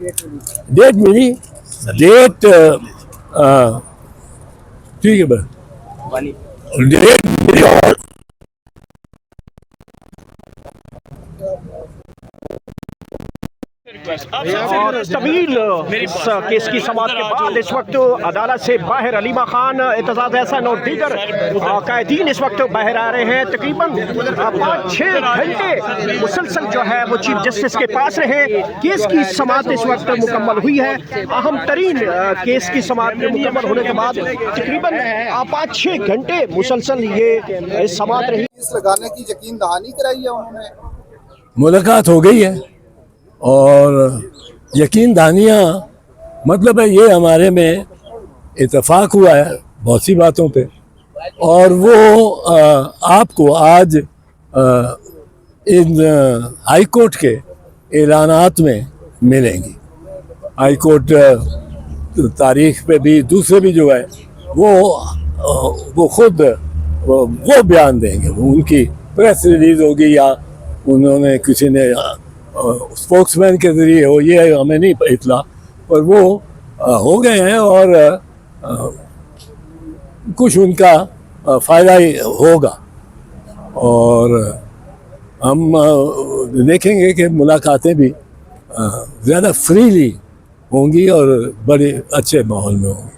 Date मिली। Date ठीक है बस, डेट मिली और और तवील इस केस की समाप्त के बाद इस वक्त अदालत से बाहर अलीमा खान, एतजाज एहसन और दीगर कैदीन इस वक्त बाहर आ रहे हैं। तकरीबन 5-6 घंटे मुसलसल जो है वो चीफ जस्टिस के पास रहे। केस की समाप्त इस वक्त मुकम्मल हुई है। अहम तरीन केस की समाप्त मुकम्मल होने के बाद तकरीबन 5-6 घंटे मुसलसल ये समाप्त रही। लगाने की यकीन दहानी कराई है उन्होंने। मुलाकात हो गई है और यकीन दहानियाँ मतलब है ये हमारे में इत्तेफाक हुआ है बहुत सी बातों पे, और वो आपको आज इन हाई कोर्ट के ऐलानात में मिलेंगी। हाई कोर्ट तारीख पे भी दूसरे भी जो है वो खुद वो बयान देंगे। उनकी प्रेस रिलीज होगी या उन्होंने किसी ने स्पोक्समैन के जरिए हो, ये हमें नहीं इतला, पर वो हो गए हैं और कुछ उनका फ़ायदा ही होगा। और हम देखेंगे कि मुलाकातें भी ज़्यादा फ्रीली होंगी और बड़े अच्छे माहौल में होंगी।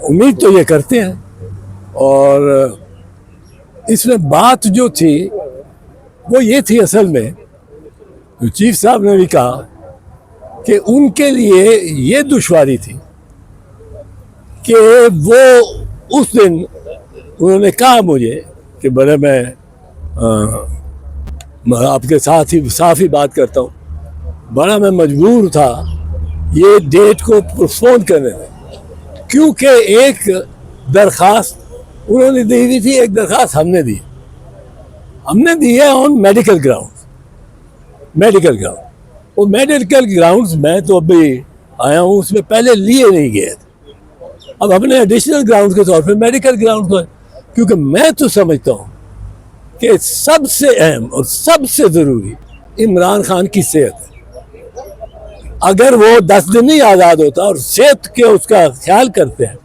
उम्मीद तो ये करते हैं। और इसमें बात जो थी वो ये थी, असल में चीफ साहब ने भी कहा कि उनके लिए ये दुश्वारी थी कि वो उस दिन उन्होंने कहा मुझे कि बड़े मैं आपके साथ ही साफ ही बात करता हूँ, बड़ा मैं मजबूर था ये डेट को पोस्टपोन करने में, क्योंकि एक दरख्वास्त उन्होंने दी हुई थी, एक दरख्वास्त हमने दी है ऑन मेडिकल ग्राउंड। वो मेडिकल ग्राउंड्स में तो अभी आया हूँ, उसमें पहले लिए नहीं गए थे। अब अपने एडिशनल ग्राउंड के तौर पे मेडिकल ग्राउंड पर, क्योंकि मैं तो समझता हूँ कि सबसे अहम और सबसे ज़रूरी इमरान खान की सेहत है। अगर वो 10 दिन नहीं आज़ाद होता और सेहत के उसका ख्याल करते हैं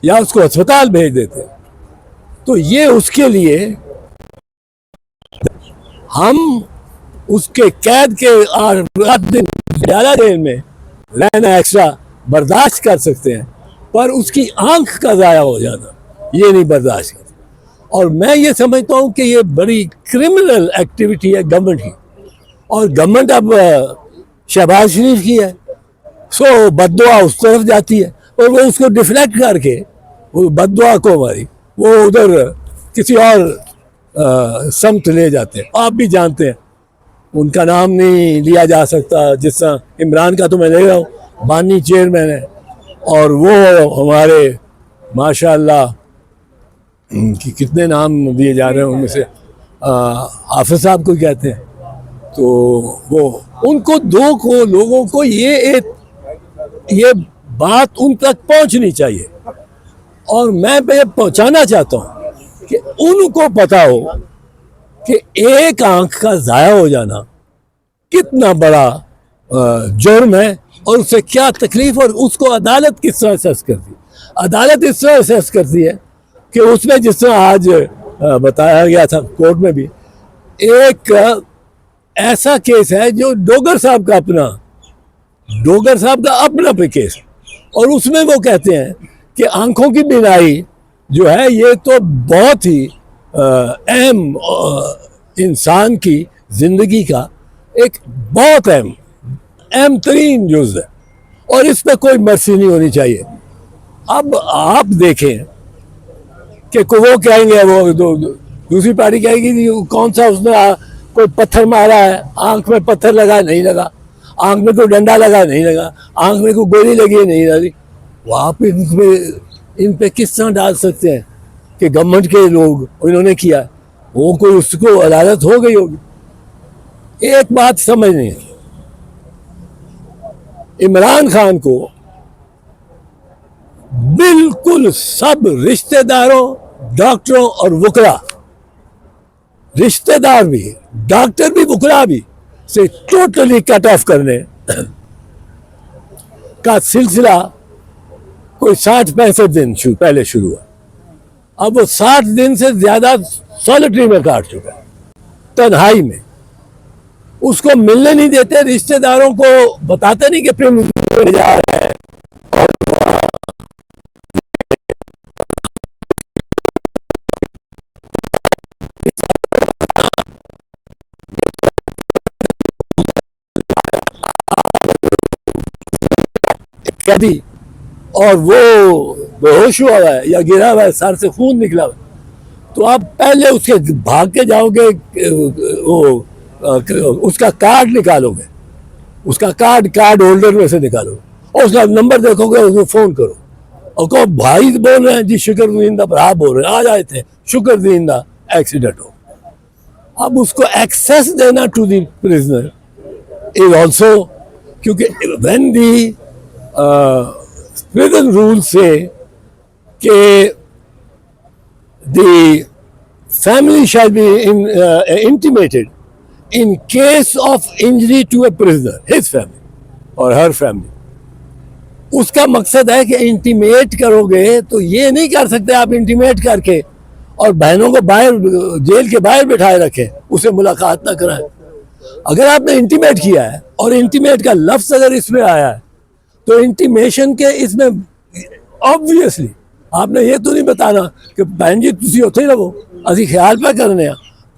या उसको अस्पताल भेज देते हैं, तो ये उसके लिए हम उसके कैद के 8 दिन ज़्यादा देर में रहना एक्स्ट्रा बर्दाश्त कर सकते हैं, पर उसकी आंख का ज़ाया हो जाना ये नहीं बर्दाश्त कर। और मैं ये समझता हूँ कि ये बड़ी क्रिमिनल एक्टिविटी है गवर्नमेंट की, और गवर्नमेंट अब शहबाज शरीफ की है, सो बद्दुआ उस तरफ जाती है और वो उसको डिफ्लेक्ट करके वो बद्दुआ को हमारी वो उधर किसी और समत ले जाते हैं। आप भी जानते हैं, उनका नाम नहीं लिया जा सकता, जिस तरह इमरान का तो मैं ले रहा हूँ, बानी चेयरमैन है, और वो हमारे माशाअल्लाह कि कितने नाम दिए जा रहे हैं, उनमें से हाफिज साहब को कहते हैं। तो वो उनको लोगों को ये बात उन तक पहुंचनी चाहिए, और मैं पहुंचाना चाहता हूं कि उनको पता हो कि एक आंख का ज़ाया हो जाना कितना बड़ा जुर्म है और उससे क्या तकलीफ, और उसको अदालत किस तरह असेस करती है। अदालत इस तरह असेस करती है कि उसमें जिस तरह आज बताया गया था कोर्ट में भी, एक ऐसा केस है जो डोगर साहब का अपना पे केस, और उसमें वो कहते हैं कि आंखों की बीनाई जो है ये तो बहुत ही अहम इंसान की ज़िंदगी का एक बहुत अहम तरीन जुज़ है, और इस पर कोई मर्सी नहीं होनी चाहिए। अब आप देखें कि वो कहेंगे, वो दूसरी पार्टी कहेगी कौन सा उसने कोई पत्थर मारा है, आंख में पत्थर लगा नहीं लगा, आंख में कोई डंडा लगा नहीं लगा, आंख में कोई गोली लगी नहीं लगी। वो आप इन पे किस तरह डाल सकते हैं कि गवर्नमेंट के लोग इन्होंने किया, वो कोई उसको अदालत हो गई होगी। एक बात समझनी है, इमरान खान को बिल्कुल सब रिश्तेदारों, डॉक्टरों और वकला, रिश्तेदार भी, डॉक्टर भी, वकला भी, से टोटली कट ऑफ करने का सिलसिला कोई 60-65 दिन पहले शुरू हुआ। अब वो 60 दिन से ज्यादा सॉलिटरी में काट चुका है, तन्हाई में। उसको मिलने नहीं देते, रिश्तेदारों को बताते नहीं कि प्रेम जा रहा है। कैदी और वो बेहोश हुआ है या गिरा हुआ है, सर से खून निकला हुआ है, तो आप पहले उसके भाग के जाओगे, उसका कार्ड निकालोगे, उसका कार्ड होल्डर में से निकालोगे और उसका नंबर देखोगे, उसको फोन करो और कहो भाई बोल रहे हैं जी, शुक्रदीन दा भरा बोल रहे हैं, आ जाए थे, शुक्रदीन दा एक्सीडेंट हो। अब उसको एक्सेस देना to the prisoner is also, क्योंकि when the prison rules say that the family shall be intimated in case of injury to a prisoner, his family or her family. उसका मकसद है कि इंटीमेट करोगे तो ये नहीं कर सकते आप इंटीमेट करके और बहनों को बाहर जेल के बाहर बिठाए रखें, उसे मुलाकात ना कराएं। अगर आपने इंटीमेट किया है और इंटीमेट का लफ्ज अगर इसमें आया है तो इंटीमेशन के इसमें ऑब्वियसली आपने ये तो नहीं बताना कि बहन जी तुसी उत्थे ही रहो, असी ख्याल पे करने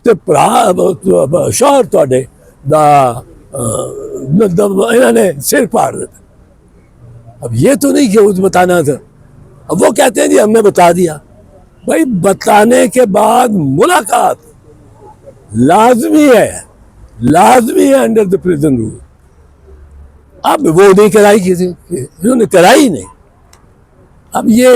ते भरा शौहर तुहाडे दा इन्होंने सिर फाड़ देता। अब ये तो नहीं कि उस बताना था। अब वो कहते हैं जी हमने बता दिया। भाई बताने के बाद मुलाकात लाजमी है अंडर द प्रिजन रूल। अब वो नहीं कराई किसी, इन्होंने कराई नहीं। अब ये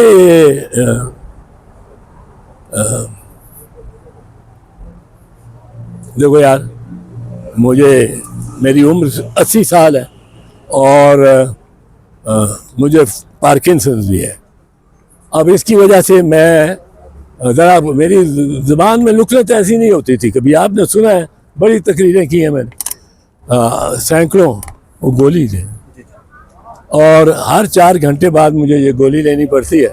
देखो यार, मेरी उम्र 80 साल है और मुझे पार्किंसंस भी है। अब इसकी वजह से मैं ज़रा, मेरी ज़ुबान में नुकलत ऐसी नहीं होती थी। कभी आपने सुना है, बड़ी तकरीरें की हैं मैंने, सैकड़ों वो गोली थे और हर 4 घंटे बाद मुझे ये गोली लेनी पड़ती है।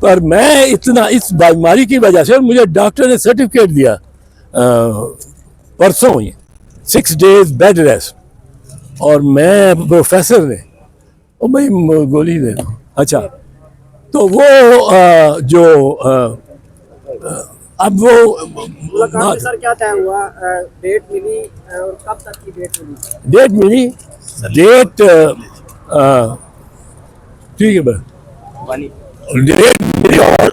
पर मैं इतना इस बीमारी की वजह से, और मुझे डॉक्टर ने सर्टिफिकेट दिया परसों ही, 6 days बेड रेस्ट, और मैं प्रोफेसर ने ओ भाई गोली दे दो। अच्छा, तो वो अब वो मुलाकात में सर क्या तय हुआ? डेट मिली और कब तक की डेट मिली? डेट ठीक है भाई, डेट मिली और